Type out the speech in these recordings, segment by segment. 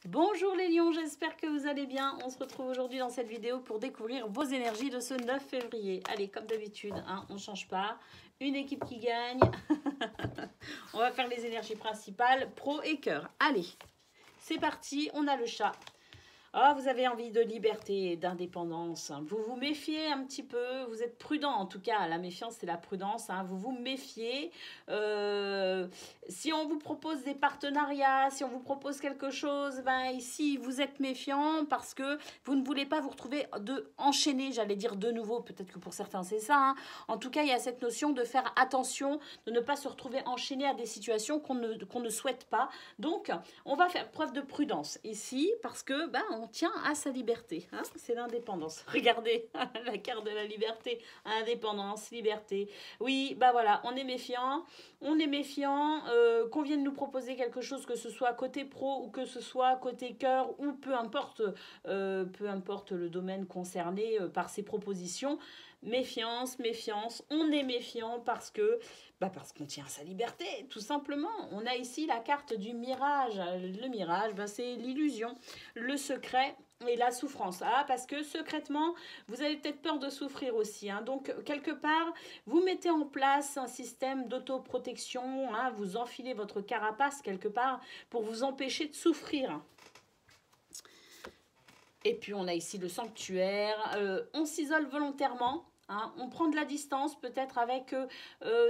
Bonjour les lions, j'espère que vous allez bien. On se retrouve aujourd'hui dans cette vidéo pour découvrir vos énergies de ce 9 février. Allez, comme d'habitude, hein, on ne change pas. Une équipe qui gagne. On va faire les énergies principales, pro et cœur. Allez, c'est parti, on a le chat. Ah, vous avez envie de liberté et d'indépendance. Vous vous méfiez un petit peu. Vous êtes prudent en tout cas. La méfiance, c'est la prudence. Hein. Vous vous méfiez. Si on vous propose des partenariats, si on vous propose quelque chose, ben ici, vous êtes méfiant parce que vous ne voulez pas vous retrouver enchaîné, j'allais dire de nouveau. Peut-être que pour certains, c'est ça. Hein. En tout cas, il y a cette notion de faire attention, de ne pas se retrouver enchaîné à des situations qu'on ne souhaite pas. Donc, on va faire preuve de prudence ici parce que ben, on tient à sa liberté, hein, c'est l'indépendance. Regardez la carte de la liberté, indépendance, liberté. Oui, bah voilà, on est méfiant, qu'on vienne nous proposer quelque chose, que ce soit côté pro ou que ce soit côté cœur ou peu importe le domaine concerné par ces propositions. Méfiance, méfiance, on est méfiant parce qu'on tient à sa liberté, tout simplement. On a ici la carte du mirage. Le mirage, c'est l'illusion, le secret et la souffrance. Ah, parce que secrètement, vous avez peut-être peur de souffrir aussi. Hein. Donc, quelque part, vous mettez en place un système d'autoprotection. Hein, vous enfilez votre carapace quelque part pour vous empêcher de souffrir. Et puis, on a ici le sanctuaire. On s'isole volontairement. Hein, on prend de la distance peut-être avec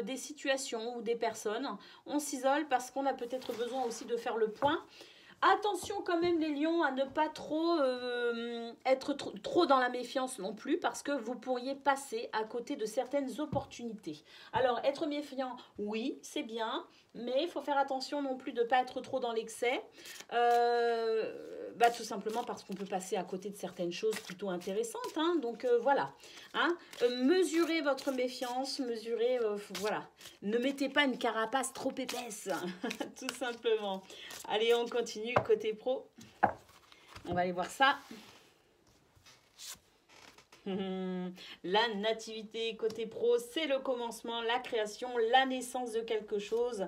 des situations ou des personnes. On s'isole parce qu'on a peut-être besoin aussi de faire le point. Attention quand même les lions à ne pas trop être trop dans la méfiance non plus parce que vous pourriez passer à côté de certaines opportunités. Alors être méfiant, oui, c'est bien, mais il faut faire attention non plus de ne pas être trop dans l'excès. Tout simplement parce qu'on peut passer à côté de certaines choses plutôt intéressantes. Hein, donc voilà. Hein, mesurez votre méfiance, mesurez, voilà. Ne mettez pas une carapace trop épaisse, tout simplement. Allez, on continue côté pro. On va aller voir ça. La nativité côté pro, c'est le commencement, la création, la naissance de quelque chose.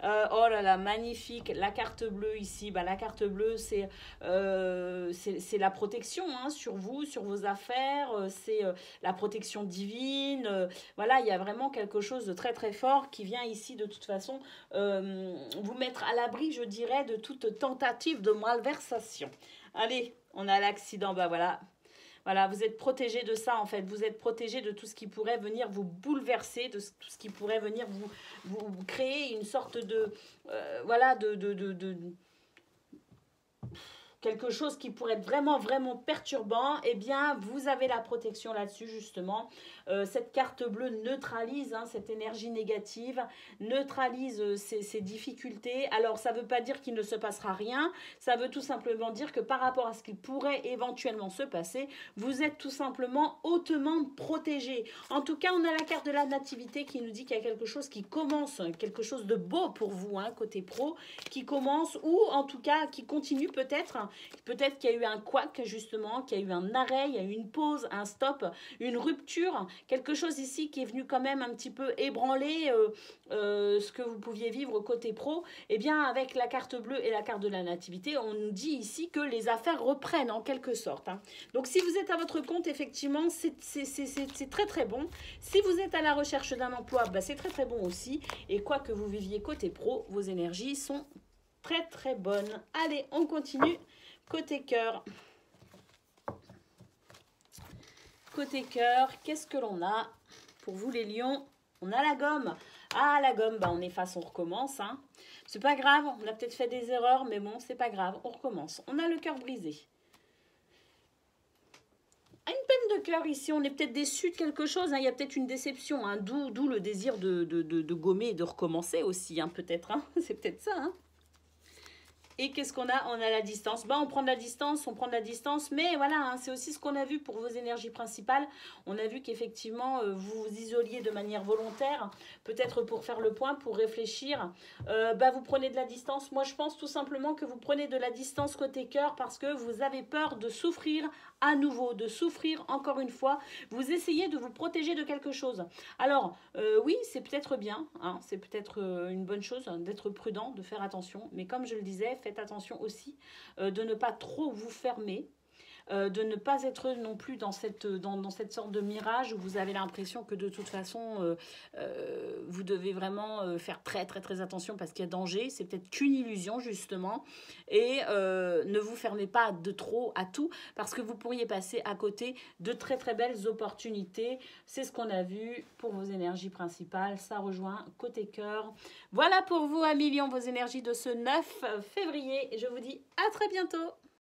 Oh là là, magnifique. La carte bleue ici, la carte bleue, c'est la protection hein, sur vous, sur vos affaires. C'est la protection divine. Voilà, il y a vraiment quelque chose de très très fort qui vient ici de toute façon vous mettre à l'abri, je dirais, de toute tentative de malversation. Allez, on a l'accident, voilà. Voilà, vous êtes protégé de ça en fait. Vous êtes protégé de tout ce qui pourrait venir vous bouleverser, de tout ce qui pourrait venir vous créer une sorte de quelque chose qui pourrait être vraiment, vraiment perturbant, eh bien, vous avez la protection là-dessus, justement. Cette carte bleue neutralise hein, cette énergie négative, neutralise ces difficultés. Alors, ça ne veut pas dire qu'il ne se passera rien, ça veut tout simplement dire que par rapport à ce qui pourrait éventuellement se passer, vous êtes tout simplement hautement protégé. En tout cas, on a la carte de la nativité qui nous dit qu'il y a quelque chose qui commence, quelque chose de beau pour vous, hein, côté pro, qui commence ou en tout cas qui continue peut-être. Peut-être qu'il y a eu un couac justement, qu'il y a eu un arrêt, il y a eu une pause, un stop, une rupture, quelque chose ici qui est venu quand même un petit peu ébranler ce que vous pouviez vivre côté pro. Eh bien avec la carte bleue et la carte de la nativité, on nous dit ici que les affaires reprennent en quelque sorte. Hein. Donc si vous êtes à votre compte, effectivement, c'est très très bon. Si vous êtes à la recherche d'un emploi, c'est très très bon aussi. Et quoi que vous viviez côté pro, vos énergies sont très très bonnes. Allez, on continue. Côté cœur. Côté cœur, qu'est-ce que l'on a pour vous les lions? On a la gomme. Ah, la gomme, on efface, on recommence. Hein. C'est pas grave, on a peut-être fait des erreurs, mais bon, c'est pas grave, on recommence. On a le cœur brisé. Une peine de cœur ici, on est peut-être déçu de quelque chose, hein. Il y a peut-être une déception, hein. D'où le désir de gommer et de recommencer aussi, hein, peut-être. Hein. C'est peut-être ça, hein. Et qu'est-ce qu'on a? On a la distance. On prend de la distance, mais voilà, hein, c'est aussi ce qu'on a vu pour vos énergies principales. On a vu qu'effectivement, vous vous isoliez de manière volontaire, peut-être pour faire le point, pour réfléchir. Vous prenez de la distance. Moi, je pense tout simplement que vous prenez de la distance côté cœur parce que vous avez peur de souffrir à nouveau, de souffrir encore une fois. Vous essayez de vous protéger de quelque chose. Alors, oui, c'est peut-être bien, hein, c'est peut-être une bonne chose d'être prudent, de faire attention, mais comme je le disais, faites attention aussi de ne pas trop vous fermer. De ne pas être non plus dans cette sorte de mirage où vous avez l'impression que de toute façon, vous devez vraiment faire très très très attention parce qu'il y a danger. C'est peut-être qu'une illusion justement. Et ne vous fermez pas de trop à tout parce que vous pourriez passer à côté de très très belles opportunités. C'est ce qu'on a vu pour vos énergies principales. Ça rejoint côté cœur. Voilà pour vous, amis Lion, vos énergies de ce 9 février. Et je vous dis à très bientôt.